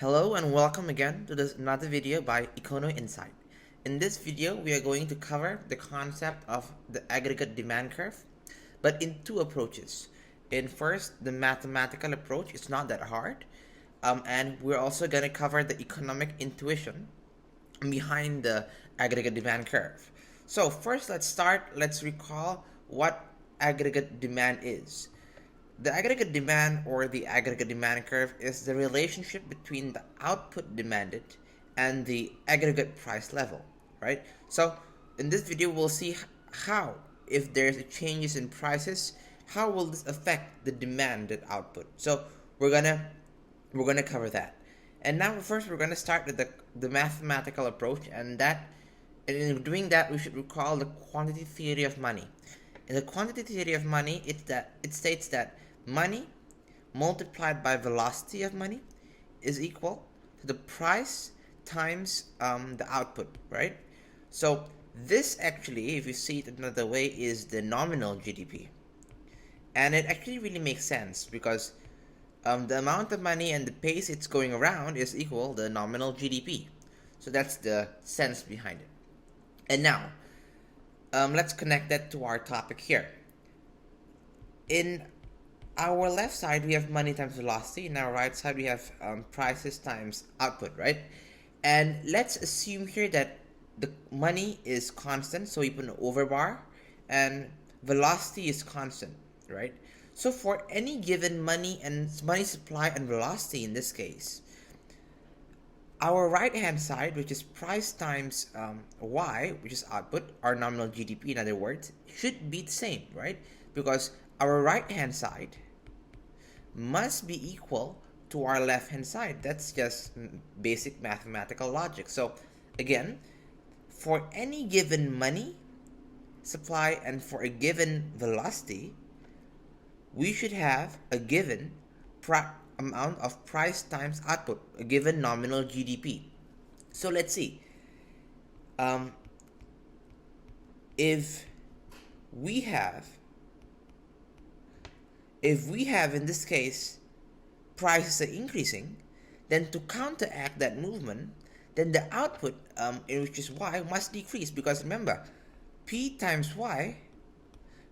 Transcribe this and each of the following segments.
Hello and welcome again to this another video by Economical. In this video, we are going to cover the concept of the aggregate demand curve, but in two approaches. In first, the mathematical approach, it's not that hard, and we're also going to cover the economic intuition behind the aggregate demand curve. So first, let's recall what aggregate demand is. The aggregate demand or the aggregate demand curve is the relationship between the output demanded and the aggregate price level, right? So in this video, we'll see how, if there's changes in prices, how will this affect the demanded output. So we're gonna cover that. And now first we're gonna start with the mathematical approach, and in doing that we should recall the quantity theory of money. In the quantity theory of money, it states that money multiplied by velocity of money is equal to the price times the output, right? So this actually, if you see it another way, is the nominal GDP. And it actually really makes sense because the amount of money and the pace it's going around is equal to the nominal GDP. So that's the sense behind it. And now, let's connect that to our topic here. In our left side, we have money times velocity. In our right side, we have prices times output, right? And let's assume here that the money is constant, so we put an overbar, and velocity is constant, right? So for any given money supply and velocity in this case, our right hand side, which is price times y, which is output, our nominal GDP in other words, should be the same, right? Because our right hand side must be equal to our left hand side. That's just basic mathematical logic. So again, for any given money supply and for a given velocity, we should have a given amount of price times output, a given nominal GDP. So let's see. If we have in this case prices are increasing, then to counteract that movement, then the output, which is y, must decrease, because remember, p times y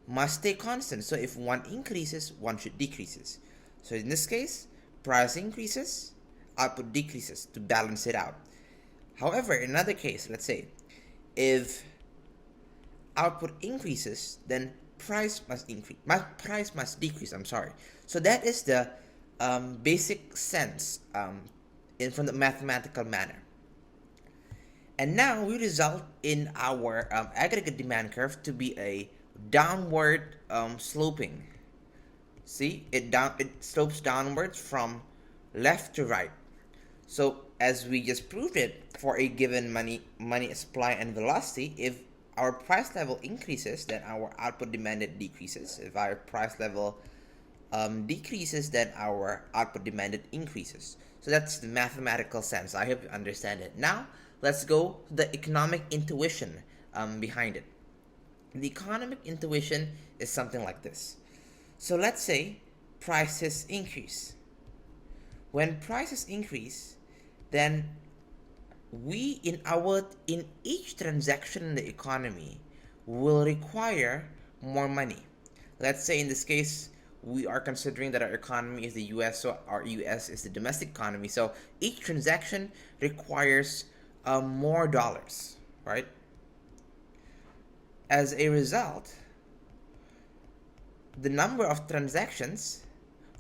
must stay constant. So if one increases, one should decreases. So in this case, price increases, output decreases to balance it out. However, in another case, let's say if output increases, then price must decrease. So that is the basic sense from the mathematical manner. And now we result in our aggregate demand curve to be a downward sloping. See, it slopes downwards from left to right. So as we just proved it, for a given money supply and velocity, if our price level increases, then our output demanded decreases. If our price level decreases, then our output demanded increases. So that's the mathematical sense. I hope you understand it. Now let's go to the economic intuition behind it. The economic intuition is something like this. So let's say prices increase. When prices increase, then we in each transaction in the economy will require more money. Let's say in this case, we are considering that our economy is the US, so our US is the domestic economy. So each transaction requires more dollars, right? As a result, the number of transactions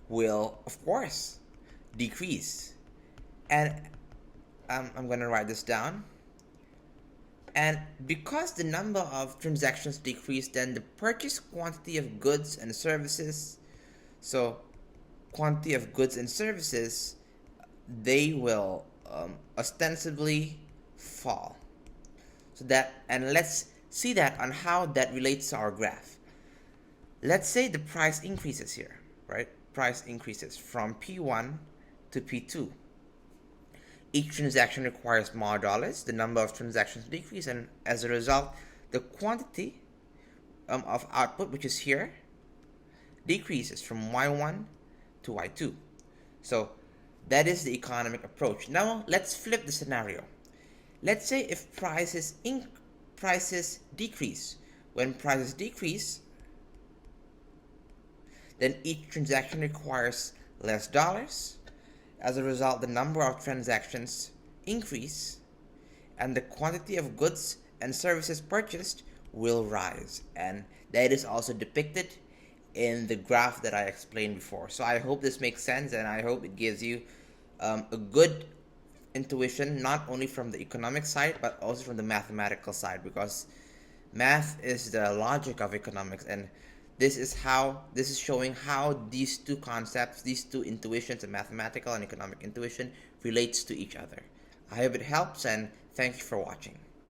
will, of course, decrease. And I'm going to write this down. And because the number of transactions decrease, then the purchase quantity of goods and services, so quantity of goods and services, they will ostensibly fall. So that, and let's see that on how that relates to our graph. Let's say the price increases here, right? Price increases from P1 to P2. Each transaction requires more dollars. The number of transactions decrease, and as a result, the quantity of output, which is here, decreases from Y1 to Y2. So That is the economic approach. Now let's flip the scenario. Let's say if prices decrease. When prices decrease, then each transaction requires less dollars. As a result, the number of transactions increase and the quantity of goods and services purchased will rise. And that is also depicted in the graph that I explained before. So I hope this makes sense, and I hope it gives you a good intuition, not only from the economic side but also from the mathematical side, because math is the logic of economics, and this is showing how these two concepts, these two intuitions, the mathematical and economic intuition, relates to each other. I hope it helps, and thank you for watching.